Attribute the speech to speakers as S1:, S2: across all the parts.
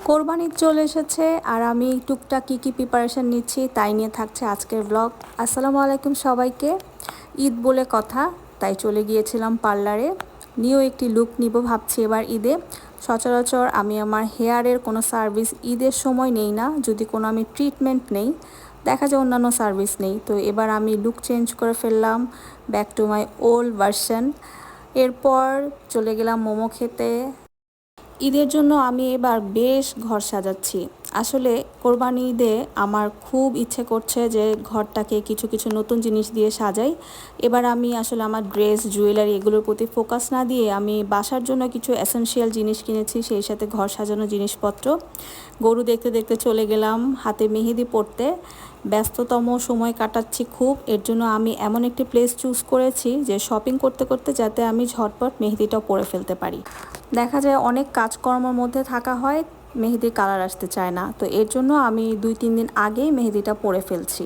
S1: কোরবানি চলে এসেছে আর আমি টুকটাক কী প্রিপারেশান নিচ্ছি তাই নিয়ে থাকছে আজকের ব্লগ। আসসালামু আলাইকুম সবাইকে। ঈদ বলে কথা, তাই চলে গিয়েছিলাম পার্লারে। নিয়েও একটি লুক নিব ভাবছি এবার ঈদে। সচরাচর আমি আমার হেয়ারের কোনো সার্ভিস ঈদের সময় নেই না, যদি কোনো আমি ট্রিটমেন্ট নেই, দেখা যায় অন্যান্য সার্ভিস নেই। তো এবার আমি লুক চেঞ্জ করে ফেললাম, back to my old version. এরপর চলে গেলাম মোমো খেতে। ঈদের জন্য আমি এবার বেশ ঘর সাজাচ্ছি। আসলে কোরবানি ঈদে আমার খুব ইচ্ছে করছে যে ঘরটাকে কিছু কিছু নতুন জিনিস দিয়ে সাজাই। এবার আমি আসলে আমার ড্রেস, জুয়েলারি এগুলোর প্রতি ফোকাস না দিয়ে আমি বাসার জন্য কিছু এসেনশিয়াল জিনিস কিনেছি, সেই সাথে ঘর সাজানো জিনিসপত্র। গরু দেখতে দেখতে চলে গেলাম হাতে মেহেদি পড়তে। ব্যস্ততম সময় কাটাচ্ছি খুব, এর জন্য আমি এমন একটি প্লেস চুজ করেছি যে শপিং করতে করতে যাতে আমি ঝটপট মেহেদিটাও পরে ফেলতে পারি। দেখা যায় অনেক কাজকর্মের মধ্যে থাকা হয়, মেহেদির কালার আসতে চায় না, তো এর জন্য আমি 2-3 দিন আগেই মেহেদিটা পরে ফেলছি।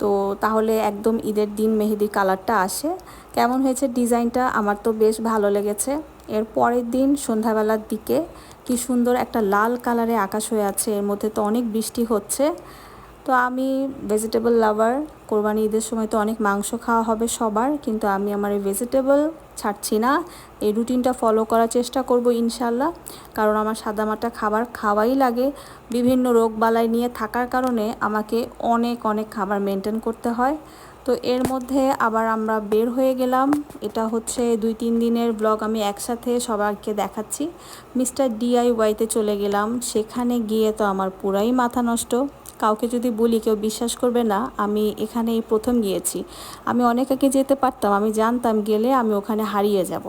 S1: তো তাহলে একদম ঈদের দিন মেহেদির কালারটা আসে। কেমন হয়েছে ডিজাইনটা? আমার তো বেশ ভালো লেগেছে। এর পরের দিন সন্ধ্যাবেলার দিকে কি সুন্দর একটা লাল কালারে আকাশ হয়ে আছে, এর মধ্যে তো অনেক বৃষ্টি হচ্ছে। তো আমি ভেজিটেবল লাভার, কোরবানি ঈদের সময় তো অনেক মাংস খাওয়া হবে সবার, কিন্তু আমি আমার এই ভেজিটেবল ছাড়ছি না। এই রুটিনটা ফলো করার চেষ্টা করব ইনশাল্লাহ, কারণ আমার সাদামাটা খাবার খাওয়াই লাগে। বিভিন্ন রোগবালাই নিয়ে থাকার কারণে আমাকে অনেক অনেক খাবার মেনটেন করতে হয়। তো এর মধ্যে আবার আমরা বের হয়ে গেলাম। এটা হচ্ছে 2-3 দিনের ব্লগ আমি একসাথে সবাইকে দেখাচ্ছি। মিস্টার DIYতে চলে গেলাম। সেখানে গিয়ে তো আমার পুরাই মাথা নষ্ট। কাউকে যদি বলি কেউ বিশ্বাস করবে না, আমি এখানে এই প্রথম গিয়েছি। আমি অনেক আগে যেতে পারতাম, আমি জানতাম গেলে আমি ওখানে হারিয়ে যাব।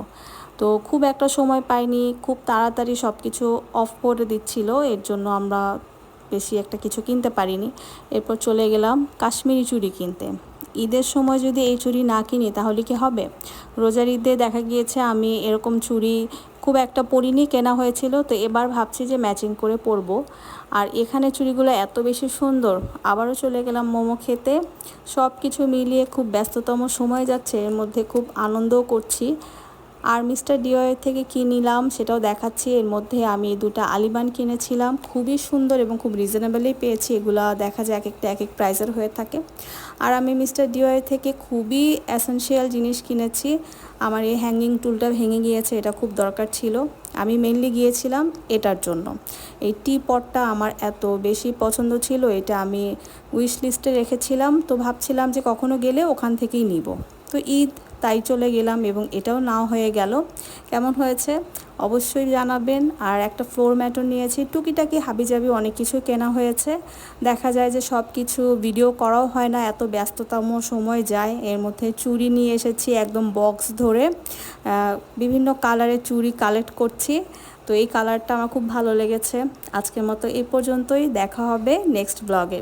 S1: তো খুব একটা সময় পাইনি, খুব তাড়াতাড়ি সব কিছু অফ করে দিচ্ছিল, এর জন্য আমরা বেশি একটা কিছু কিনতে পারিনি। এরপর চলে গেলাম কাশ্মীরি চুড়ি কিনতে। ঈদের সময় যদি এই চুড়ি না কিনি তাহলে কি হবে? রোজার ঈদে দেখা গিয়েছে আমি এরকম চুড়ি খুব একটা পরিনি, কেনা হয়েছিল, তো এবার ভাবছি যে ম্যাচিং করে পরবো। আর এখানে চুড়িগুলো এত বেশি সুন্দর। আবারও চলে গেলাম মোমো খেতে। সব কিছু মিলিয়ে খুব ব্যস্ততম সময় যাচ্ছে, এর মধ্যে খুব আনন্দও করছি। আর মিস্টার DIY থেকে কী নিলাম সেটাও দেখাচ্ছি। এর মধ্যে আমি 2টা আলিবান কিনেছিলাম, খুবই সুন্দর এবং খুব রিজনেবলেই পেয়েছি। এগুলা দেখা যায় এক একটা এক এক প্রাইসের হয়ে থাকে। আর আমি মিস্টার DIY থেকে খুবই এসেনশিয়াল জিনিস কিনেছি। আমার এই হ্যাঙ্গিং টুলটা ভেঙে গিয়েছে, এটা খুব দরকার ছিল। আমি মেনলি গিয়েছিলাম এটার জন্য। এই টি পটটা আমার এত বেশি পছন্দ ছিল, এটা আমি উইশ লিস্টে রেখেছিলাম, তো ভাবছিলাম যে কখনো গেলে ওখান থেকেই নিব। তো ঈদ তাই চলে গেলাম এবং এটাও নাও হয়ে গেল। কেমন হয়েছে অবশ্যই জানাবেন। আর একটা ফ্লোর ম্যাটও নিয়েছি। টুকিটাকি হাবিজাবি অনেক কিছু কেনা হয়েছে। দেখা যায় যে সব কিছু ভিডিও করাও হয় না, এত ব্যস্ততম সময় যায়। এর মধ্যে চুড়ি নিয়ে এসেছি একদম বক্স ধরে। বিভিন্ন কালারের চুড়ি কালেক্ট করছি। তো এই কালারটা আমার খুব ভালো লেগেছে। আজকের মতো এই পর্যন্তই, দেখা হবে নেক্সট ব্লগে।